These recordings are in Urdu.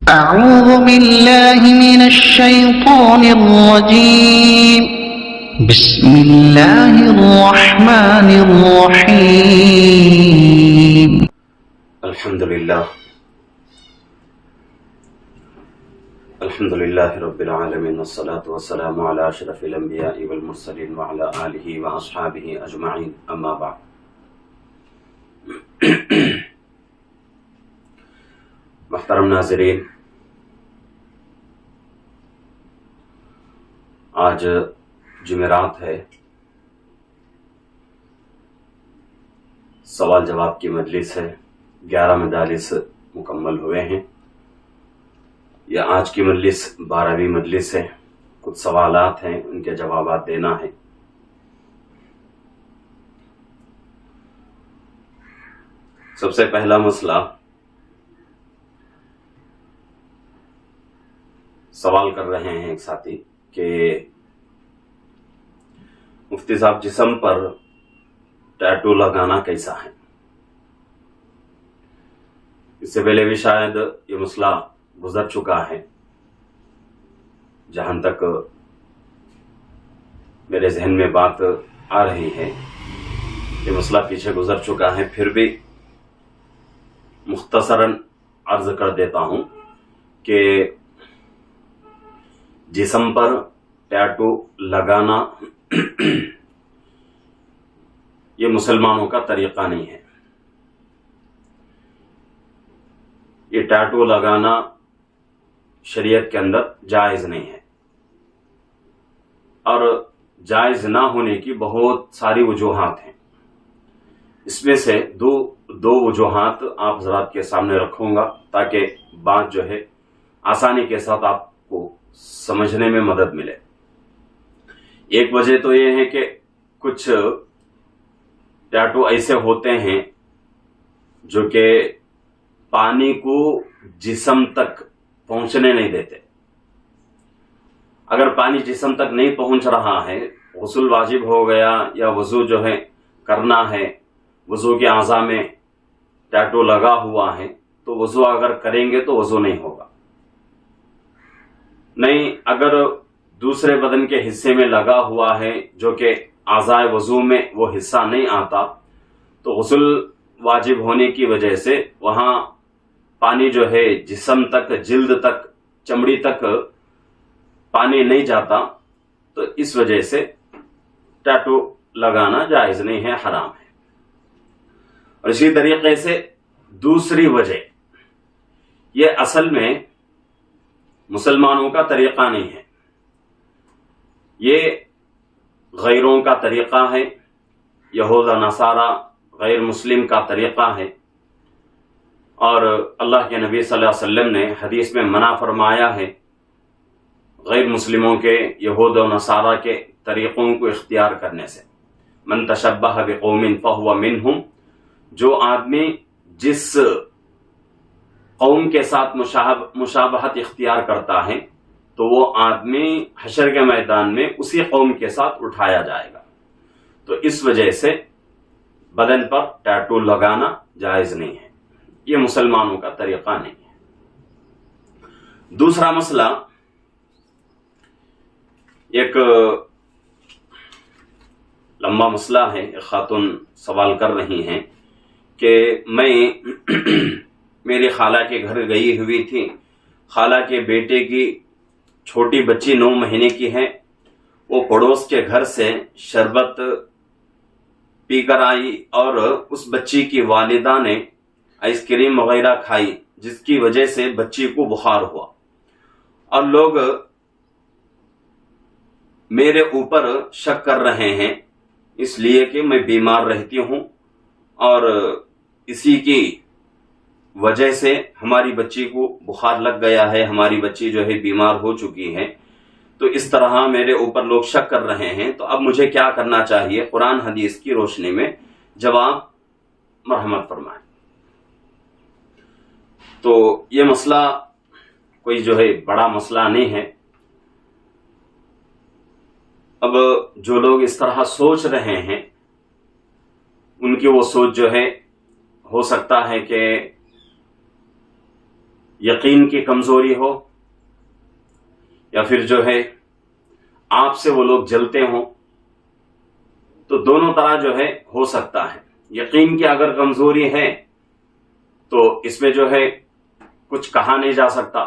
أعوذ بالله من الشيطان الرجيم بسم الله الرحمن الرحيم الحمد لله رب العالمين والصلاة والسلام على أشرف الأنبياء والمرسلين وعلى آله وأصحابه أجمعين أما بعد محترم ناظرین، آج جمعرات ہے، سوال جواب کی مجلس ہے، 11 مجالس مکمل ہوئے ہیں۔ یہ آج کی مجلس 12ویں مجلس ہے۔ کچھ سوالات ہیں، ان کے جوابات دینا ہے۔ سب سے پہلا مسئلہ، سوال کر رہے ہیں ایک ساتھی کہ مفتی صاحب جسم پر ٹیٹو لگانا کیسا ہے؟ اس سے پہلے بھی شاید یہ مسئلہ گزر چکا ہے، جہاں تک میرے ذہن میں بات آ رہی ہے یہ مسئلہ پیچھے گزر چکا ہے، پھر بھی مختصراً عرض کر دیتا ہوں کہ جسم پر ٹیٹو لگانا یہ مسلمانوں کا طریقہ نہیں ہے۔ یہ ٹیٹو لگانا شریعت کے اندر جائز نہیں ہے، اور جائز نہ ہونے کی بہت ساری وجوہات ہیں۔ اس میں سے دو وجوہات آپ حضرات کے سامنے رکھوں گا تاکہ بات جو ہے آسانی کے ساتھ آپ کو سمجھنے میں مدد ملے۔ ایک وجہ تو یہ ہے کہ کچھ ٹیٹو ایسے ہوتے ہیں جو کہ پانی کو جسم تک پہنچنے نہیں دیتے۔ اگر پانی جسم تک نہیں پہنچ رہا ہے، غسل واجب ہو گیا یا وضو جو ہے کرنا ہے، وضو کے اعضاء میں ٹیٹو لگا ہوا ہے تو وضو اگر کریں گے تو وضو نہیں ہوگا۔ نہیں، اگر دوسرے بدن کے حصے میں لگا ہوا ہے جو کہ اعضاء وضو میں وہ حصہ نہیں آتا، تو غسل واجب ہونے کی وجہ سے وہاں پانی جو ہے جسم تک، جلد تک، چمڑی تک پانی نہیں جاتا، تو اس وجہ سے ٹیٹو لگانا جائز نہیں ہے، حرام ہے۔ اور اسی طریقے سے دوسری وجہ، یہ اصل میں مسلمانوں کا طریقہ نہیں ہے، یہ غیروں کا طریقہ ہے، یہود و نصارہ غیر مسلم کا طریقہ ہے۔ اور اللہ کے نبی صلی اللہ علیہ وسلم نے حدیث میں منع فرمایا ہے غیر مسلموں کے، یہود و نصارہ کے طریقوں کو اختیار کرنے سے۔ من تشبہ بقوم فہو منہم، جو آدمی جس قوم کے ساتھ مشابہت اختیار کرتا ہے تو وہ آدمی حشر کے میدان میں اسی قوم کے ساتھ اٹھایا جائے گا۔ تو اس وجہ سے بدن پر ٹیٹو لگانا جائز نہیں ہے، یہ مسلمانوں کا طریقہ نہیں ہے۔ دوسرا مسئلہ، ایک لمبا مسئلہ ہے، ایک خاتون سوال کر رہی ہیں کہ میں میری خالہ کے گھر گئی ہوئی تھی، خالہ کے بیٹے کی چھوٹی بچی 9 مہینے کی ہے، وہ پڑوس کے گھر سے شربت پی کر آئی اور اس بچی کی والدہ نے آئس کریم وغیرہ کھائی، جس کی وجہ سے بچی کو بخار ہوا، اور لوگ میرے اوپر شک کر رہے ہیں اس لیے کہ میں بیمار رہتی ہوں اور اسی کی وجہ سے ہماری بچی کو بخار لگ گیا ہے، ہماری بچی جو ہے بیمار ہو چکی ہے، تو اس طرح میرے اوپر لوگ شک کر رہے ہیں، تو اب مجھے کیا کرنا چاہیے؟ قرآن حدیث کی روشنی میں جواب مرحمت فرمائیں۔ تو یہ مسئلہ کوئی جو ہے بڑا مسئلہ نہیں ہے۔ اب جو لوگ اس طرح سوچ رہے ہیں ان کی وہ سوچ جو ہے ہو سکتا ہے کہ یقین کی کمزوری ہو یا پھر جو ہے آپ سے وہ لوگ جلتے ہوں، تو دونوں طرح جو ہے ہو سکتا ہے۔ یقین کی اگر کمزوری ہے تو اس میں جو ہے کچھ کہا نہیں جا سکتا،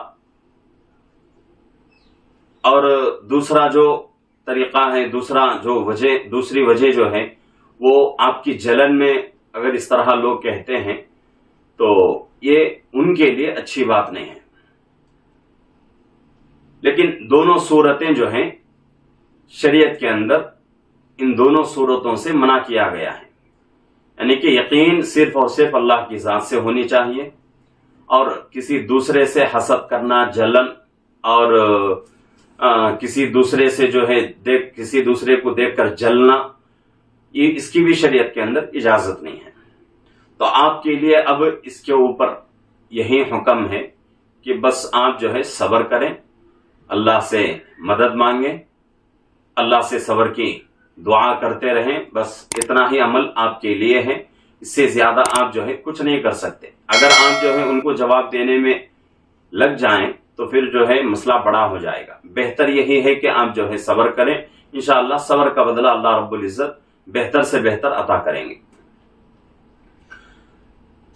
اور دوسرا جو طریقہ ہے، دوسری وجہ جو ہے وہ آپ کی جلن میں اگر اس طرح لوگ کہتے ہیں تو یہ ان کے لیے اچھی بات نہیں ہے۔ لیکن دونوں صورتیں جو ہیں شریعت کے اندر ان دونوں صورتوں سے منع کیا گیا ہے، یعنی کہ یقین صرف اور صرف اللہ کی ذات سے ہونی چاہیے، اور کسی دوسرے سے حسد کرنا، جلن اور کسی دوسرے سے جو ہے کسی دوسرے کو دیکھ کر جلنا، یہ اس کی بھی شریعت کے اندر اجازت نہیں ہے۔ تو آپ کے لیے اب اس کے اوپر یہی حکم ہے کہ بس آپ جو ہے صبر کریں، اللہ سے مدد مانگیں، اللہ سے صبر کی دعا کرتے رہیں، بس اتنا ہی عمل آپ کے لیے ہے، اس سے زیادہ آپ جو ہے کچھ نہیں کر سکتے۔ اگر آپ جو ہے ان کو جواب دینے میں لگ جائیں تو پھر جو ہے مسئلہ بڑا ہو جائے گا۔ بہتر یہی ہے کہ آپ جو ہے صبر کریں، انشاءاللہ صبر کا بدلہ اللہ رب العزت بہتر سے بہتر عطا کریں گے۔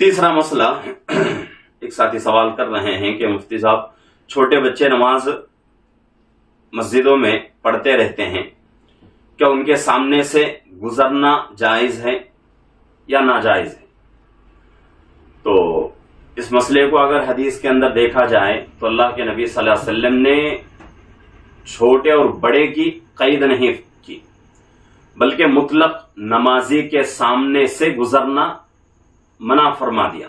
تیسرا مسئلہ، ایک ساتھی سوال کر رہے ہیں کہ مفتی صاحب چھوٹے بچے نماز مسجدوں میں پڑھتے رہتے ہیں، کیا ان کے سامنے سے گزرنا جائز ہے یا ناجائز ہے؟ تو اس مسئلے کو اگر حدیث کے اندر دیکھا جائے تو اللہ کے نبی صلی اللہ علیہ وسلم نے چھوٹے اور بڑے کی قید نہیں کی، بلکہ مطلق نمازی کے سامنے سے گزرنا منع فرما دیا،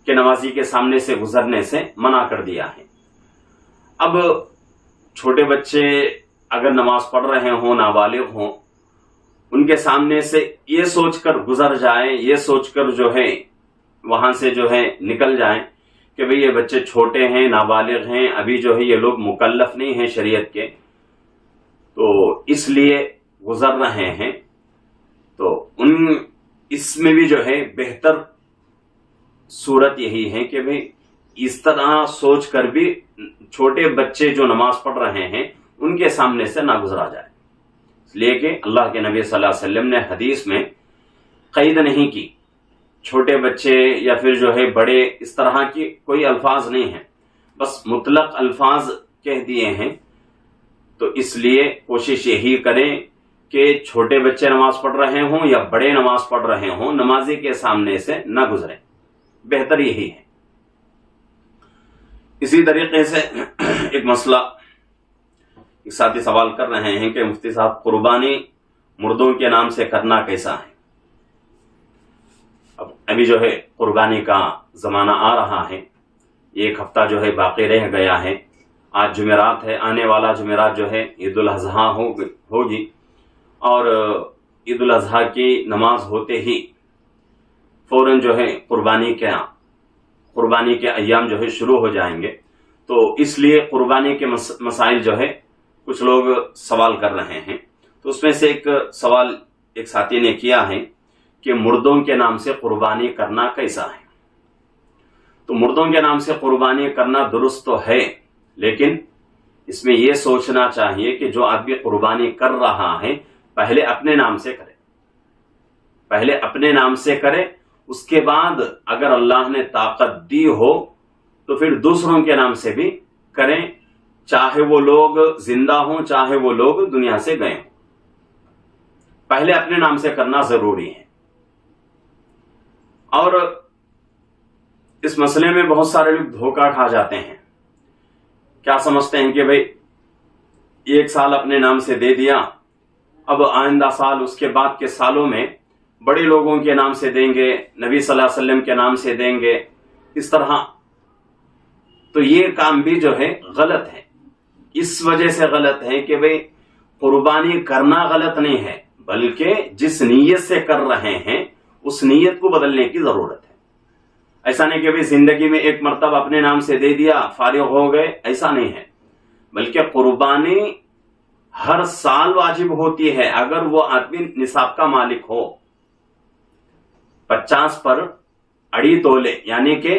کہ نمازی کے سامنے سے گزرنے سے منع کر دیا ہے۔ اب چھوٹے بچے اگر نماز پڑھ رہے ہوں، نابالغ ہوں، ان کے سامنے سے یہ سوچ کر گزر جائیں، یہ سوچ کر جو ہے وہاں سے جو ہے نکل جائیں کہ بھئی یہ بچے چھوٹے ہیں، نابالغ ہیں، ابھی جو ہے یہ لوگ مکلف نہیں ہیں شریعت کے، تو اس لیے گزر رہے ہیں، تو اس میں بھی جو ہے بہتر صورت یہی ہے کہ بھئی اس طرح سوچ کر بھی چھوٹے بچے جو نماز پڑھ رہے ہیں ان کے سامنے سے نہ گزرا جائے، اس لیے کہ اللہ کے نبی صلی اللہ علیہ وسلم نے حدیث میں قید نہیں کی، چھوٹے بچے یا پھر جو ہے بڑے، اس طرح کی کوئی الفاظ نہیں ہیں، بس مطلق الفاظ کہہ دیے ہیں۔ تو اس لیے کوشش یہی کریں کہ چھوٹے بچے نماز پڑھ رہے ہوں یا بڑے نماز پڑھ رہے ہوں، نمازی کے سامنے سے نہ گزریں، بہتر یہی ہے۔ اسی طریقے سے ایک مسئلہ، ایک ساتھی سوال کر رہے ہیں کہ مفتی صاحب قربانی مردوں کے نام سے کرنا کیسا ہے؟ اب ابھی جو ہے قربانی کا زمانہ آ رہا ہے، ایک ہفتہ جو ہے باقی رہ گیا ہے، آج جمعرات ہے، آنے والا جمعرات جو ہے عید الاضحیٰ ہوگی، اور عید الاضحیٰ کی نماز ہوتے ہی فوراً جو ہے قربانی کے ایام جو ہے شروع ہو جائیں گے، تو اس لیے قربانی کے مسائل جو ہے کچھ لوگ سوال کر رہے ہیں۔ تو اس میں سے ایک سوال ایک ساتھی نے کیا ہے کہ مردوں کے نام سے قربانی کرنا کیسا ہے؟ تو مردوں کے نام سے قربانی کرنا درست تو ہے، لیکن اس میں یہ سوچنا چاہیے کہ جو آدمی قربانی کر رہا ہے پہلے اپنے نام سے کرے، اس کے بعد اگر اللہ نے طاقت دی ہو تو پھر دوسروں کے نام سے بھی کریں، چاہے وہ لوگ زندہ ہوں، چاہے وہ لوگ دنیا سے گئے ہوں، پہلے اپنے نام سے کرنا ضروری ہے۔ اور اس مسئلے میں بہت سارے لوگ دھوکہ کھا جاتے ہیں، کیا سمجھتے ہیں کہ بھئی ایک سال اپنے نام سے دے دیا، اب آئندہ سال، اس کے بعد کے سالوں میں بڑے لوگوں کے نام سے دیں گے، نبی صلی اللہ علیہ وسلم کے نام سے دیں گے، اس طرح۔ تو یہ کام بھی جو ہے غلط ہے، اس وجہ سے غلط ہے کہ بھئی قربانی کرنا غلط نہیں ہے، بلکہ جس نیت سے کر رہے ہیں اس نیت کو بدلنے کی ضرورت ہے۔ ایسا نہیں کہ بھئی زندگی میں ایک مرتبہ اپنے نام سے دے دیا، فارغ ہو گئے، ایسا نہیں ہے، بلکہ قربانی ہر سال واجب ہوتی ہے اگر وہ آدمی نصاب کا مالک ہو۔ 50 پر اڑی تولے، یعنی کہ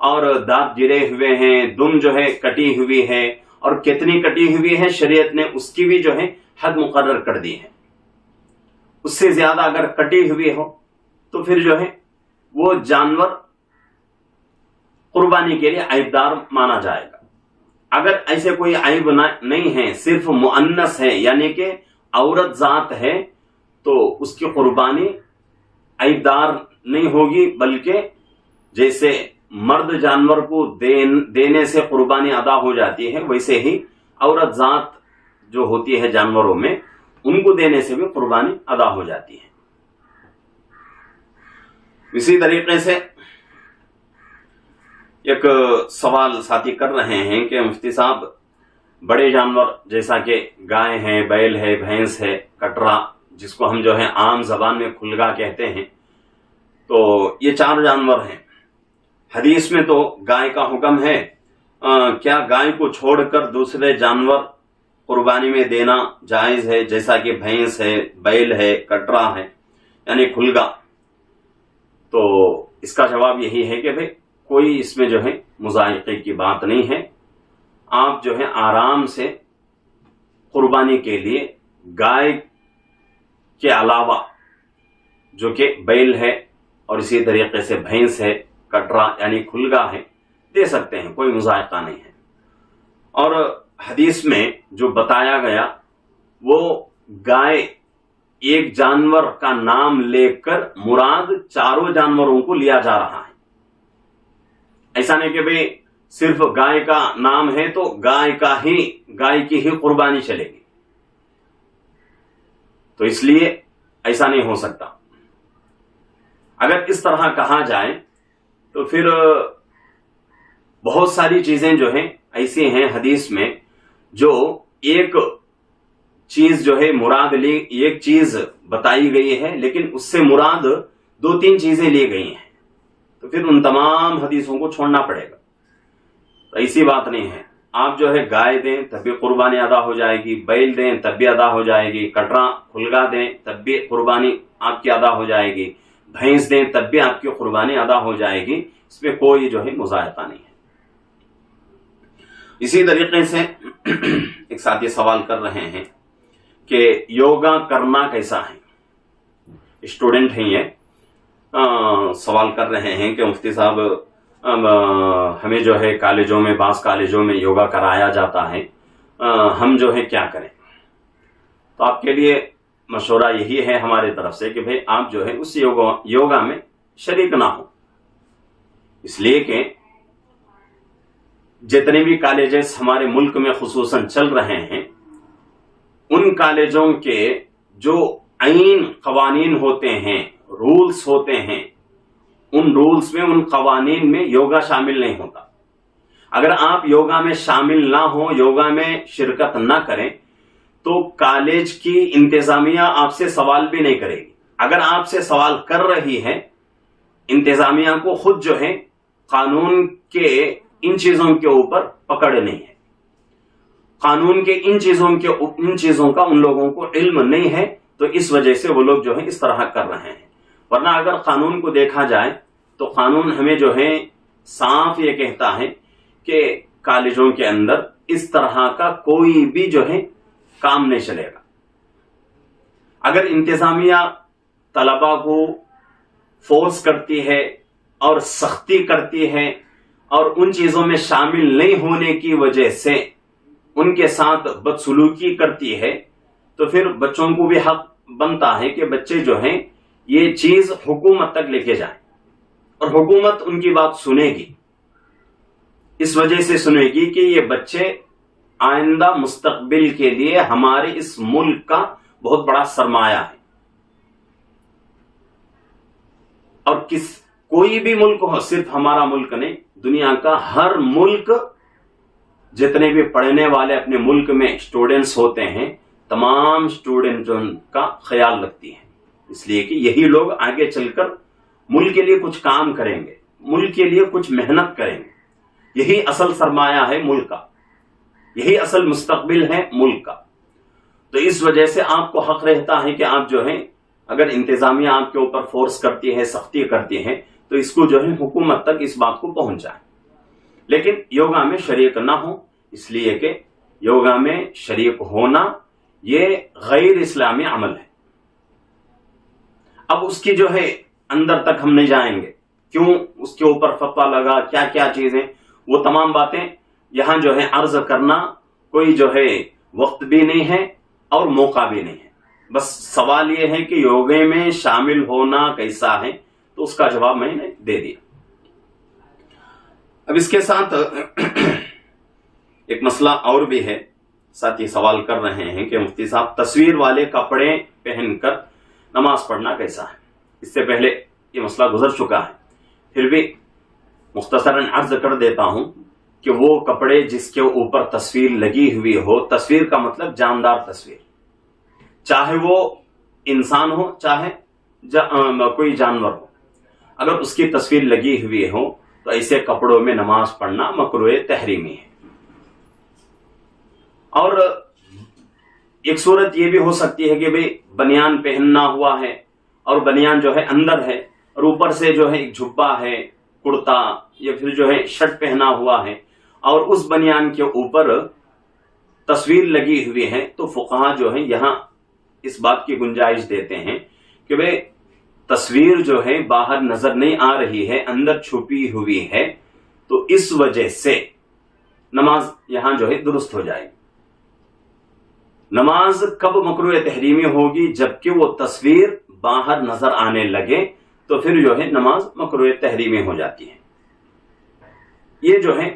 اور دانت گرے ہوئے ہیں، دم جو ہے کٹی ہوئی ہے، اور کتنی کٹی ہوئی ہے شریعت نے اس کی بھی جو ہے حد مقرر کر دی ہے. اس سے زیادہ اگر کٹی ہوئی ہو تو پھر جو ہے وہ جانور قربانی کے لیے عیبدار مانا جائے گا. اگر ایسے کوئی عیب نہیں ہے، صرف مؤنث ہے یعنی کہ عورت ذات ہے، تو اس کی قربانی عیبدار نہیں ہوگی، بلکہ جیسے مرد جانور کو دینے سے قربانی ادا ہو جاتی ہے، ویسے ہی عورت ذات جو ہوتی ہے جانوروں میں ان کو دینے سے بھی قربانی ادا ہو جاتی ہے. اسی طریقے سے ایک سوال ساتھی کر رہے ہیں کہ مفتی صاحب بڑے جانور جیسا کہ گائے ہے، بیل ہے، بھینس ہے، کٹرا جس کو ہم جو ہے عام زبان میں کھلگا کہتے ہیں، تو یہ 4 جانور ہیں. حدیث میں تو گائے کا حکم ہے، کیا گائے کو چھوڑ کر دوسرے جانور قربانی میں دینا جائز ہے، جیسا کہ بھینس ہے، بیل ہے، کٹرا ہے یعنی کھلگا؟ تو اس کا جواب یہی ہے کہ بھئی کوئی اس میں جو ہے مذائقے کی بات نہیں ہے. آپ جو ہے آرام سے قربانی کے لیے گائے کے علاوہ جو کہ بیل ہے اور اسی طریقے سے بھینس ہے، کٹرا یعنی کھلگا ہے، دے سکتے ہیں، کوئی مذائقہ نہیں ہے. اور حدیث میں جو بتایا گیا وہ گائے ایک جانور کا نام لے کر مراد 4 جانوروں کو لیا جا رہا ہے. ایسا نہیں کہ بھئی صرف گائے کا نام ہے تو گائے کی ہی قربانی چلے گی، تو اس لیے ایسا نہیں ہو سکتا. اگر اس طرح کہا جائے تو پھر بہت ساری چیزیں جو ہیں ایسی ہیں حدیث میں جو ایک چیز جو ہے مراد لی، ایک چیز بتائی گئی ہے لیکن اس سے مراد 2-3 چیزیں لی گئی ہیں، تو پھر ان تمام حدیثوں کو چھوڑنا پڑے گا. تو ایسی بات نہیں ہے. آپ جو ہے گائے دیں تب بھی قربانی ادا ہو جائے گی، بیل دیں تب بھی ادا ہو جائے گی، کٹرا کھلگا دیں تب بھی قربانی آپ کی ادا ہو جائے گی، بھینس دیں تب بھی آپ کی قربانی ادا ہو جائے گی. اس میں کوئی جو ہے مذائقہ نہیں ہے. اسی طریقے سے ایک ساتھی سوال کر رہے ہیں کہ یوگا کرنا کیسا ہے. اسٹوڈنٹ ہیں یہ، سوال کر رہے ہیں کہ مفتی صاحب ہمیں جو ہے کالجوں میں، بعض کالجوں میں یوگا کرایا جاتا ہے، ہم جو ہے کیا کریں؟ تو آپ کے لیے مشورہ یہی ہے ہماری طرف سے کہ بھئی آپ جو ہے اس یوگا میں شریک نہ ہو. اس لیے کہ جتنے بھی کالجز ہمارے ملک میں خصوصاً چل رہے ہیں، ان کالجوں کے جو عین قوانین ہوتے ہیں، رولز ہوتے ہیں، ان رولز میں، ان قوانین میں یوگا شامل نہیں ہوتا. اگر آپ یوگا میں شامل نہ ہوں، یوگا میں شرکت نہ کریں، تو کالج کی انتظامیہ آپ سے سوال بھی نہیں کرے گی. اگر آپ سے سوال کر رہی ہے، انتظامیہ کو خود جو ہے قانون کے ان چیزوں کے اوپر پکڑ نہیں ہے. قانون کے ان چیزوں کا ان لوگوں کو علم نہیں ہے، تو اس وجہ سے وہ لوگ جو ہے اس طرح کر رہے ہیں. ورنہ اگر قانون کو دیکھا جائے تو قانون ہمیں جو ہے صاف یہ کہتا ہے کہ کالجوں کے اندر اس طرح کا کوئی بھی جو ہے کام نہیں چلے گا. اگر انتظامیہ طلباء کو فورس کرتی ہے اور سختی کرتی ہے اور ان چیزوں میں شامل نہیں ہونے کی وجہ سے ان کے ساتھ بدسلوکی کرتی ہے، تو پھر بچوں کو بھی حق بنتا ہے کہ بچے جو ہیں یہ چیز حکومت تک لے کے جائیں، اور حکومت ان کی بات سنے گی. اس وجہ سے سنے گی کہ یہ بچے آئندہ مستقبل کے لیے ہمارے اس ملک کا بہت بڑا سرمایہ ہے. اور کوئی بھی ملک ہو، صرف ہمارا ملک نہیں، دنیا کا ہر ملک جتنے بھی پڑھنے والے اپنے ملک میں اسٹوڈنٹس ہوتے ہیں، تمام اسٹوڈنٹوں کا خیال رکھتی ہیں. اس لیے کہ یہی لوگ آگے چل کر ملک کے لیے کچھ کام کریں گے، ملک کے لیے کچھ محنت کریں گے. یہی اصل سرمایہ ہے ملک کا، یہی اصل مستقبل ہے ملک کا. تو اس وجہ سے آپ کو حق رہتا ہے کہ آپ جو ہے اگر انتظامیہ آپ کے اوپر فورس کرتی ہے، سختی کرتی ہے، تو اس کو جو ہے حکومت تک اس بات کو پہنچائیں. لیکن یوگا میں شریک نہ ہو، اس لیے کہ یوگا میں شریک ہونا یہ غیر اسلامی عمل ہے۔ اب اس کی جو ہے اندر تک ہم نہیں جائیں گے، کیوں اس کے اوپر فتویٰ لگا، کیا کیا چیزیں، وہ تمام باتیں یہاں جو ہے عرض کرنا کوئی جو ہے وقت بھی نہیں ہے اور موقع بھی نہیں ہے۔ بس سوال یہ ہے کہ یوگے میں شامل ہونا کیسا ہے، تو اس کا جواب میں نے دے دیا۔ اب اس کے ساتھ ایک مسئلہ اور بھی ہے، ساتھ یہ سوال کر رہے ہیں کہ مفتی صاحب تصویر والے کپڑے پہن کر نماز پڑھنا کیسا ہے؟ اس سے پہلے یہ مسئلہ گزر چکا ہے، پھر بھی مختصراً عرض کر دیتا ہوں کہ وہ کپڑے جس کے اوپر تصویر لگی ہوئی ہو، تصویر کا مطلب جاندار تصویر، چاہے وہ انسان ہو چاہے کوئی جانور ہو، اگر اس کی تصویر لگی ہوئی ہو تو ایسے کپڑوں میں نماز پڑھنا مکروہ تحریمی ہے۔ اور ایک صورت یہ بھی ہو سکتی ہے کہ بھئی بنیان پہننا ہوا ہے اور بنیان جو ہے اندر ہے اور اوپر سے جو ہے ایک جھبا ہے، کرتا یا پھر جو ہے شرٹ پہنا ہوا ہے اور اس بنیان کے اوپر تصویر لگی ہوئی ہے، تو فقہا جو ہے یہاں اس بات کی گنجائش دیتے ہیں کہ بھئی تصویر جو ہے باہر نظر نہیں آ رہی ہے، اندر چھپی ہوئی ہے، تو اس وجہ سے نماز یہاں جو ہے درست ہو جائے گی۔ نماز کب مکروہ تحریمی ہوگی؟ جبکہ وہ تصویر باہر نظر آنے لگے تو پھر جو ہے نماز مکروہ تحریمی ہو جاتی ہے۔ یہ جو ہے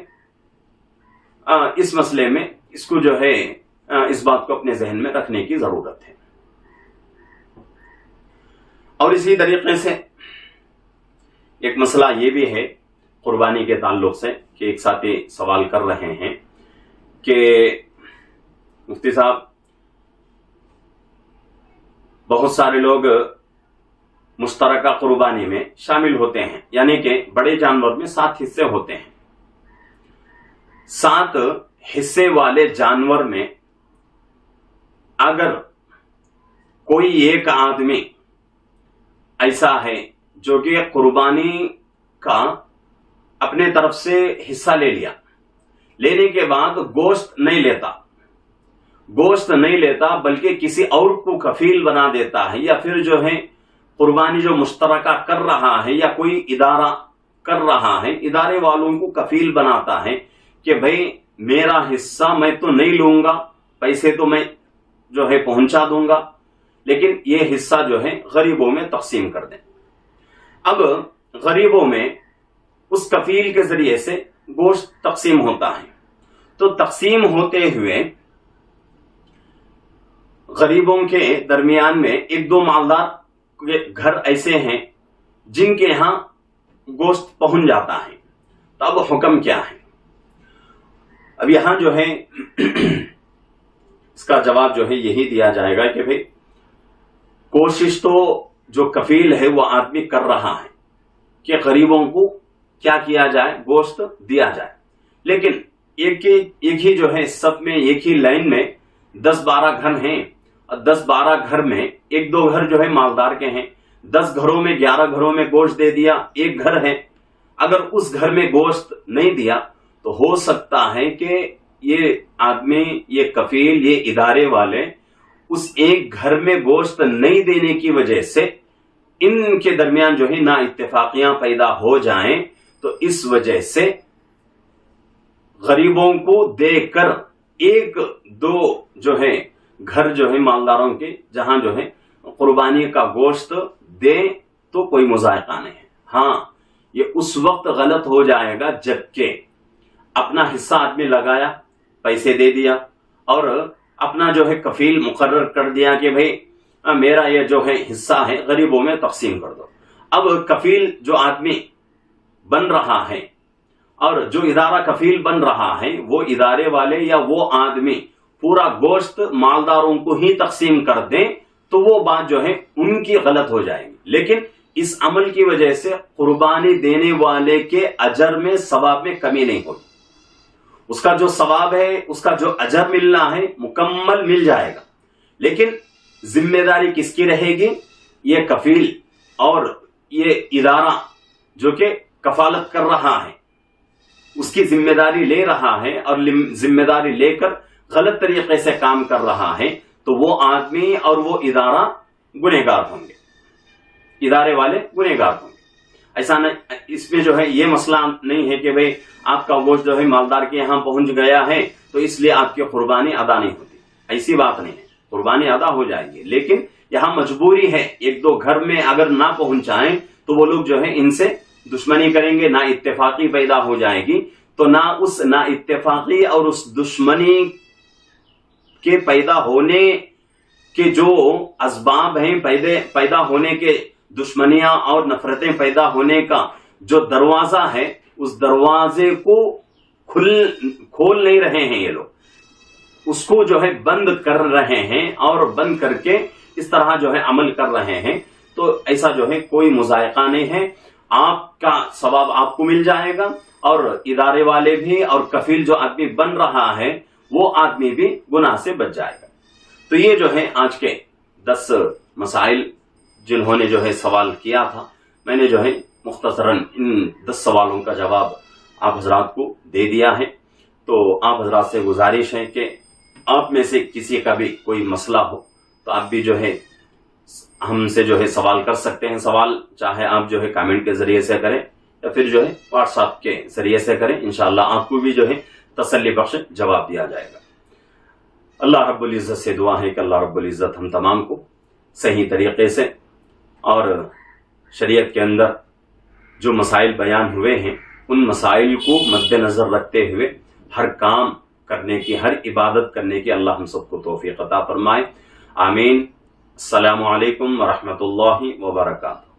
اس مسئلے میں اس کو جو ہے اس بات کو اپنے ذہن میں رکھنے کی ضرورت ہے۔ اور اسی طریقے سے ایک مسئلہ یہ بھی ہے قربانی کے تعلق سے کہ ایک ساتھی سوال کر رہے ہیں کہ مفتی صاحب بہت سارے لوگ مشترکہ قربانی میں شامل ہوتے ہیں، یعنی کہ بڑے جانور میں 7 حصے ہوتے ہیں، 7 حصے والے جانور میں اگر کوئی ایک آدمی ایسا ہے جو کہ قربانی کا اپنے طرف سے حصہ لے لیا، لینے کے بعد گوشت نہیں لیتا بلکہ کسی اور کو کفیل بنا دیتا ہے، یا پھر جو ہے قربانی جو مشترکہ کر رہا ہے یا کوئی ادارہ کر رہا ہے، ادارے والوں کو کفیل بناتا ہے کہ بھئی میرا حصہ میں تو نہیں لوں گا، پیسے تو میں جو ہے پہنچا دوں گا، لیکن یہ حصہ جو ہے غریبوں میں تقسیم کر دیں۔ اب غریبوں میں اس کفیل کے ذریعے سے گوشت تقسیم ہوتا ہے، تو تقسیم ہوتے ہوئے غریبوں کے درمیان میں 1-2 مالدار گھر ایسے ہیں جن کے ہاں گوشت پہنچ جاتا ہے، تو اب حکم کیا ہے؟ اب یہاں جو ہے اس کا جواب جو ہے یہی دیا جائے گا کہ بھئی کوشش تو جو کفیل ہے وہ آدمی کر رہا ہے کہ غریبوں کو کیا کیا جائے، گوشت دیا جائے، لیکن ایک ہی جو ہے صف میں ایک ہی لائن میں 10-12 گھر ہیں، اور 10-12 گھر میں 1-2 گھر جو ہے مالدار کے ہیں، 10 گھروں میں 11 گھروں میں گوشت دے دیا، ایک گھر ہے اگر اس گھر میں گوشت نہیں دیا تو ہو سکتا ہے کہ یہ آدمی، یہ کفیل، یہ ادارے والے اس ایک گھر میں گوشت نہیں دینے کی وجہ سے ان کے درمیان جو ہے نا اتفاقیاں پیدا ہو جائیں، تو اس وجہ سے غریبوں کو دے کر 1-2 جو ہے گھر جو ہے مالداروں کے جہاں جو ہے قربانی کا گوشت دے تو کوئی مذائقہ نہیں ہے۔ ہاں یہ اس وقت غلط ہو جائے گا جبکہ اپنا حصہ آدمی لگایا، پیسے دے دیا اور اپنا جو ہے کفیل مقرر کر دیا کہ بھئی میرا یہ جو ہے حصہ ہے غریبوں میں تقسیم کر دو۔ اب کفیل جو آدمی بن رہا ہے اور جو ادارہ کفیل بن رہا ہے، وہ ادارے والے یا وہ آدمی پورا گوشت مالداروں کو ہی تقسیم کر دیں تو وہ بات جو ہے ان کی غلط ہو جائے گی، لیکن اس عمل کی وجہ سے قربانی دینے والے کے اجر میں ثواب میں کمی نہیں ہوگی، اس کا جو ثواب ہے، اس کا جو اجر ملنا ہے مکمل مل جائے گا، لیکن ذمہ داری کس کی رہے گی؟ یہ کفیل اور یہ ادارہ جو کہ کفالت کر رہا ہے، اس کی ذمہ داری لے رہا ہے اور ذمہ داری لے کر غلط طریقے سے کام کر رہا ہے تو وہ آدمی اور وہ ادارہ گنہگار ہوں گے، ادارے والے گنہگار ہوں گے۔ ایسا نہیں، اس میں جو ہے یہ مسئلہ نہیں ہے کہ بھئی آپ کا گوشت جو ہے مالدار کے یہاں پہنچ گیا ہے تو اس لیے آپ کی قربانی ادا نہیں ہوتی، ایسی بات نہیں ہے، قربانی ادا ہو جائے گی، لیکن یہاں مجبوری ہے، ایک دو گھر میں اگر نہ پہنچائیں تو وہ لوگ جو ہے ان سے دشمنی کریں گے، نہ اتفاقی پیدا ہو جائے گی، تو نہ اتفاقی اور اس دشمنی کے پیدا ہونے کے جو اسباب ہیں، پیدا ہونے کے دشمنیاں اور نفرتیں پیدا ہونے کا جو دروازہ ہے، اس دروازے کو کھول نہیں رہے ہیں یہ لوگ، اس کو جو ہے بند کر رہے ہیں اور بند کر کے اس طرح جو ہے عمل کر رہے ہیں، تو ایسا جو ہے کوئی مذائقہ نہیں ہے، آپ کا ثواب آپ کو مل جائے گا اور ادارے والے بھی اور کفیل جو آدمی بن رہا ہے وہ آدمی بھی گناہ سے بچ جائے گا۔ تو یہ جو ہے آج کے 10 مسائل جنہوں نے جو ہے سوال کیا تھا، میں نے جو ہے مختصراً ان 10 سوالوں کا جواب آپ حضرات کو دے دیا ہے۔ تو آپ حضرات سے گزارش ہے کہ آپ میں سے کسی کا بھی کوئی مسئلہ ہو تو آپ بھی جو ہے ہم سے جو ہے سوال کر سکتے ہیں، سوال چاہے آپ جو ہے کامنٹ کے ذریعے سے کریں یا پھر جو ہے واٹس ایپ کے ذریعے سے کریں، انشاءاللہ آپ کو بھی جو ہے تسلی بخش جواب دیا جائے گا۔ اللہ رب العزت سے دعا ہے کہ اللہ رب العزت ہم تمام کو صحیح طریقے سے اور شریعت کے اندر جو مسائل بیان ہوئے ہیں ان مسائل کو مد نظر رکھتے ہوئے ہر کام کرنے کی، ہر عبادت کرنے کی اللہ ہم سب کو توفیق عطا فرمائے، آمین۔ السلام علیکم ورحمۃ اللہ وبرکاتہ۔